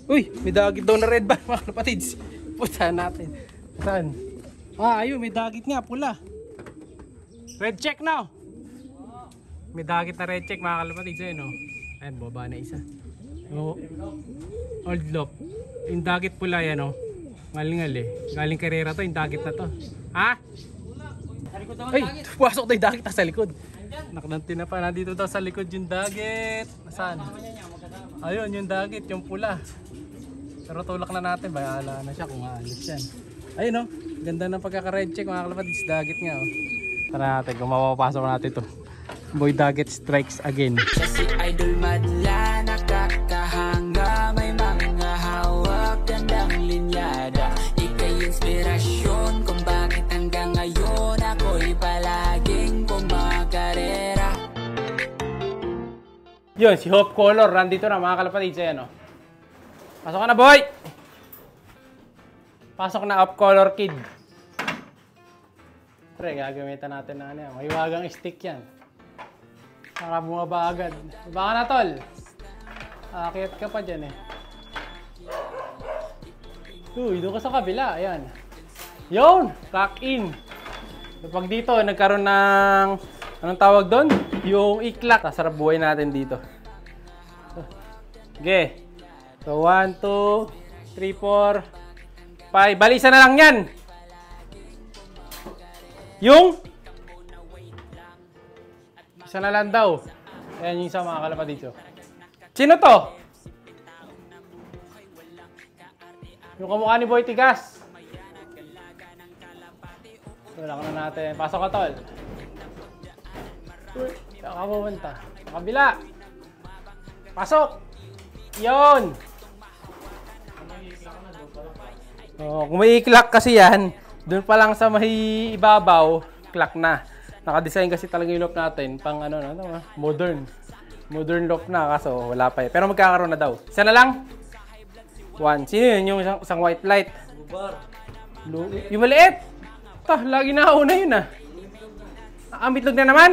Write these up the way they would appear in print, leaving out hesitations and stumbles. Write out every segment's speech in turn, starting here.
Uy, may dagit daw na red band mga kapatids. Puntahan natin. Saan? Ayun, may dagit nga, pula. Red check now. May dagit na red check mga kapatids. Ayun, oh. Ayan, baba na isa. Oh, old loop. Yung dagit pula yan, oh. Ngalingal eh. Galing karera to, yung dagit na to. Ha? Ay, pasok tayo dagit sa likod. Nakananti na pa, nandito daw sa likod yung dagit. Nasaan? Ayun, yung dagit, yung pula. Pero tulak na natin, bahala na siya kung aalis yan. Ayun, oh. Ganda ng pagkaka-red check mga kalapatids. Dagit nga, oh. Tara natin, kung mapapasok natin to. Boy Dagit strikes again. Kasi idol madla, nakakahanga, may mga hawak, gandang linyada. Ika'y inspirasyon kung bakit hanggang ngayon ako'y palaging kumakarera. Yun, si Hope Color, nandito na mga kalapatids. Ayan, oh. Pasok ka na, boy! Pasok na, Hope Color Kid. Pre, gagamitan natin na ano yan. May wagang stick yan. Saka bumaba agad. Baka na, tol. Aakyat ka pa dyan eh. Uy, doon ka sa kabila. Ayan. Yun! Crack in. Kapag dito, nagkaroon ng... Anong tawag doon? Yung iklak. Sasarap buhay natin dito. Okay. So, 1, 2, 3, 4, 5. Balisa na lang yan! Yung... Isa na lang daw. Ayan yung isa mga kalapatids. Sino to? Yung kamukha ni Boy Tigas. Wala ka na natin. Pasok ka, tol. Uy, saan ka pumunta? Kabila. Pasok. Yun. Oh, kung may iklak kasi yan, doon pa lang sa may ibabaw, klak na. Naka-design kasi talaga yung loop natin pang ano, modern. Modern loop na kaso wala pa eh. Pero magkakaroon na daw. Isa na lang. 1. Sino yun? Yung isang white light. Yung maliit. Lagi nakauna yun ah. Ang itlog na naman.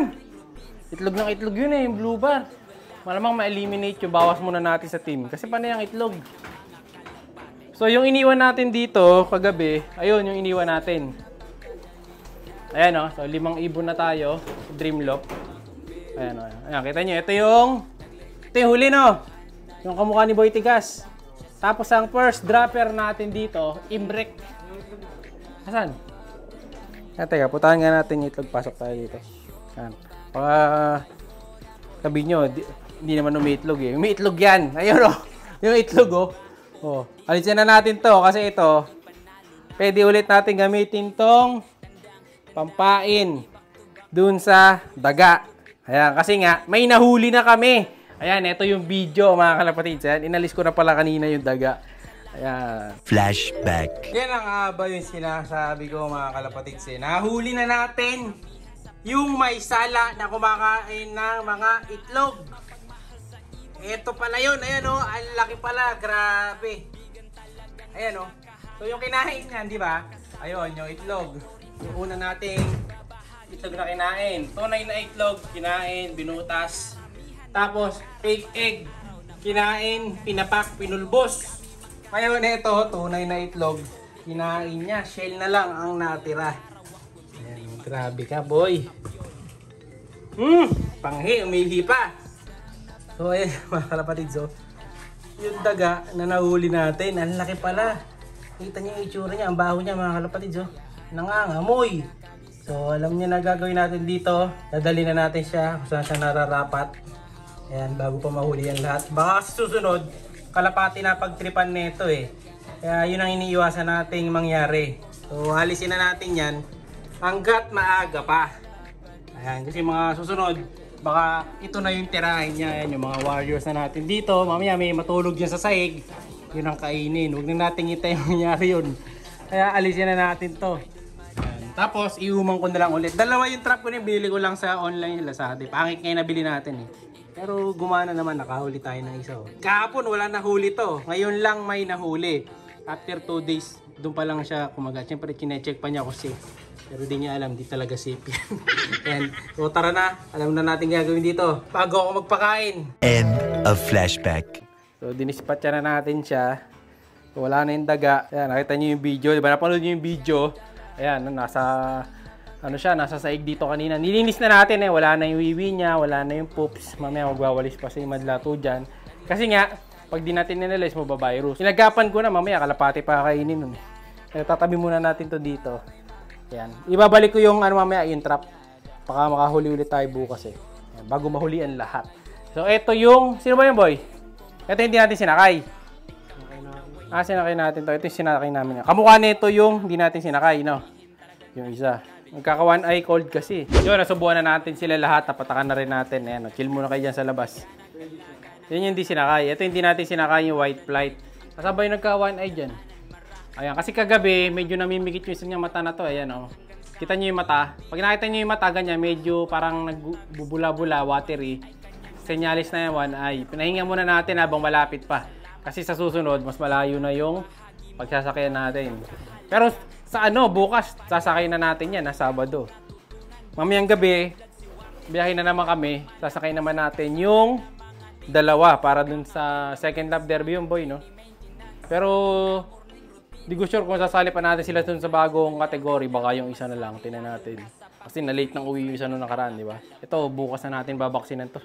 Itlog ng itlog yun eh, yung blue bar. Malamang ma-eliminate yung bawas muna natin sa team. Kasi panay ang itlog. So yung iniwan natin dito kagabi, ayun yung iniwan natin. Ayan o, so 5 ibon na tayo, dream loop. Ayan o, ayan, kita nyo, ito yung huli no, yung kamukha ni Boy Tigas. Tapos ang first dropper natin dito, Imbrek. Asan? Teka, putahan nga natin yung itlog, pasok tayo dito. Ayan, sabi nyo, hindi naman umiitlog eh, umiitlog yan. Ayun o, yung itlog o. Oh, alisin na natin to kasi ito, pwede ulit natin gamitin tong pampain dun sa daga. Ayan, kasi nga, may nahuli na kami. Ayan, ito yung video mga kalapatids. Ayan, inalis ko na pala kanina yung daga. Ayan. Flashback. Yan ang ba yung sinasabi ko mga kalapatids. Nahuli na natin yung may sala na kumakain ng mga itlog. Ito pala yun. Ayan o, ang laki pala. Grabe. Ayan o. So yung kinain niyan, di ba? Ayun, yung itlog. Yung una nating itlog na kinain. Tunay na itlog, kinain, binutas. Tapos, fake egg. Kinain, pinapak, pinulbos. Ngayon ito, tunay na itlog. Kinain niya, shell na lang ang natira. Ayan, grabe ka, boy. Panghi, umihi pa. So, ayan, mga kalapatids. So, yung daga na nahuli natin, ang laki pala. Kita niyo yung itsura niya, ang baho niya, mga kalapatids. Nangangamoy. So alam niyo na gagawin natin dito. Dadali na natin siya kung saan siya nararapat. Ayan, bago pa mahuli yan lahat. Baka susunod, kalapati na pagtripan nito eh. Kaya yun ang iniiwasan nating mangyari. So alisin na natin yan hanggat maaga pa. Ayan, kasi mga susunod, baka ito na yung tirahin niya. Ayan, yung mga warriors na natin dito. Mamaya may matulog dyan sa sahig. Yun ang kainin. Huwag na natin itay mangyari yun. Kaya alisin na natin to. Tapos, iumang ko na lang ulit. Dalawa yung trap ko na binili ko lang sa online Lazada. Pangit ngayon nabili natin eh. Pero gumana naman, nakahuli tayo ng isa. Kahapon, wala nahuli to. Ngayon lang may nahuli. After 2 days, doon pa lang siya kumagat. Siyempre, kine-check pa niya kung safe. Pero di niya alam, di talaga safe yan. And, so tara na, alam na natin gagawin dito. Bago ako magpakain. End of flashback. So, dinispatcha na natin siya. So, wala na yung daga. Ayan, nakita nyo yung video. Diba, napanood nyo yung video. Ayan, nasa, ano siya, nasa saig dito kanina. Nilinis na natin eh. Wala na yung wiwi niya, wala na yung poops. Mamaya magwawalis pa si Madlato dyan. Kasi nga, pag di natin nilinis, mabavirus. Sinagapan ko na, mamaya kalapati pa kainin nun. Kaya tatabi muna natin to dito. Ayan. Ibabalik ko yung, ano mamaya, yung trap. Baka makahuli ulit tayo bukas eh. Ayan, bago mahulian lahat. So, ito yung, sino ba yung boy? Ito hindi natin sinakay. Sinakay natin to. Ito yung sinakay namin. Kamukha nito yung hindi natin sinakay, no? Yung isa. Magkaka one eye cold kasi. Yun, nasubuhan na natin sila lahat. Napatakan na rin natin. Ayan, chill muna kayo dyan sa labas. Yun yung hindi sinakay. Ito yung hindi natin sinakay yung white flight. Kasabay nagka one eye dyan. Ayan, kasi kagabi, medyo namimikit yung isa niyang mata na to. Ayan, oh. Kita nyo yung mata. Pag nakita nyo yung mata, ganyan, medyo parang nagbubula-bula, watery. Senyalis na yan, one eye. Pinahinga muna natin habang malapit pa. Kasi sa susunod, mas malayo na yung pagsasakyan natin. Pero sa ano, bukas, sasakay na natin yan, Sabado. Mamayang gabi, biyahe na naman kami. Sasakay naman natin yung dalawa para dun sa second lap derby yung boy, no? Pero, di ko sure kung sasali pa natin sila dun sa bagong kategory. Baka yung isa na lang, tinan natin. Kasi na-late nang uwi yung isa nung nakaraan, di ba? Ito, bukas na natin babaksinan to.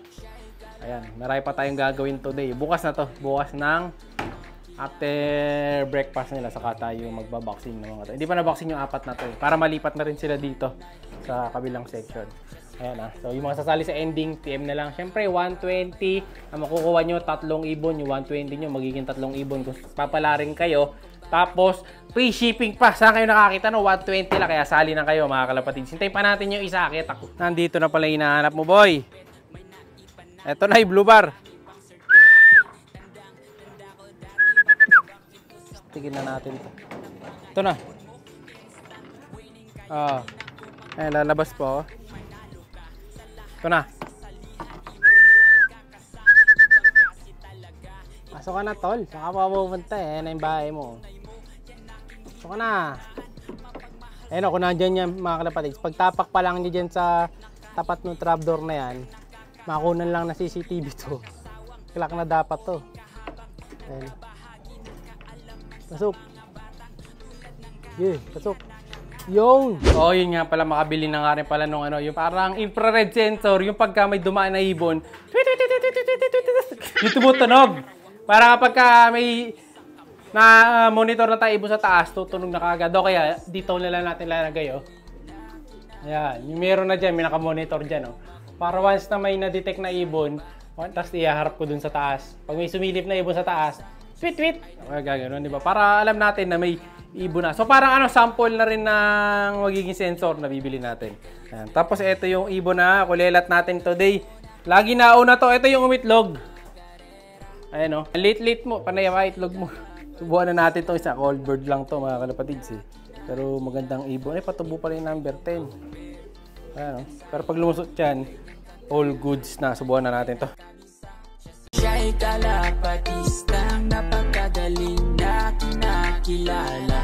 Ayan, marami pa tayong gagawin today. Bukas na to. Bukas ng after breakfast nila, saka tayo magbaboxing ng mga to. Hindi pa na-boxing yung apat na to. Para malipat na rin sila dito sa kabilang section. Ayan ah. So, yung mga sasali sa ending, PM na lang. Siyempre, 120. Ang makukuha nyo, 3 ibon. Yung 120 nyo, magiging 3 ibon. Kung papalarin kayo. Tapos, free shipping pa. Saan kayo nakakita? No? 120 lang. Kaya sali na kayo, mga kalapatid. Sintayin pa natin yung isa. Kaya ako. Nandito na pala hinahanap mo, boy. Ito na yung blue bar. Tignan na natin ito. Ito na. Ayan, lalabas po. Ito na. Pasok ka na, tol. Saka pa pupunta eh. Ayan na yung bahay mo. Pasok ka na. Ayan o, kung nandyan yan mga kalapatids. Pagtapak pa lang nyo dyan sa tapat ng trapdoor na yan, makunan lang na CCTV to. Clock na dapat to. Ayan. Pasok. Yeah, pasok. Yung! Oh, yun nga pala, makabili na nga rin pala nung ano, yung parang infrared sensor, yung pagka may dumaan na ibon, yung tumutunog. Para kapag may na monitor na tayo ibon sa taas, tutunog na kagad. O kaya, dito nila natin lalagay, oh. Ayan, yung meron na dyan, may nakamonitor dyan, oh. Para once na may na-detect na ibon, tapos ihaharap ko dun sa taas. Pag may sumilip na ibon sa taas, tweet, tweet. Gano'n, di ba? Para alam natin na may ibon na. So parang ano, sample na rin ng magiging sensor na bibili natin. Ayan. Tapos ito yung ibon na kulelat natin today. Lagi na una to. Ito yung umitlog. Ayan o. Late mo. Panay ang itlog mo. Subuhan na natin itong isa. Cold bird lang to mga kalapatids eh. Pero magandang ibon. Patubo pa rin number 10. Ayan o. Pero pag lumusot yan, all goods na. Subuhan na natin to. Siya'y kalapatistang napakagaling na kinakilala.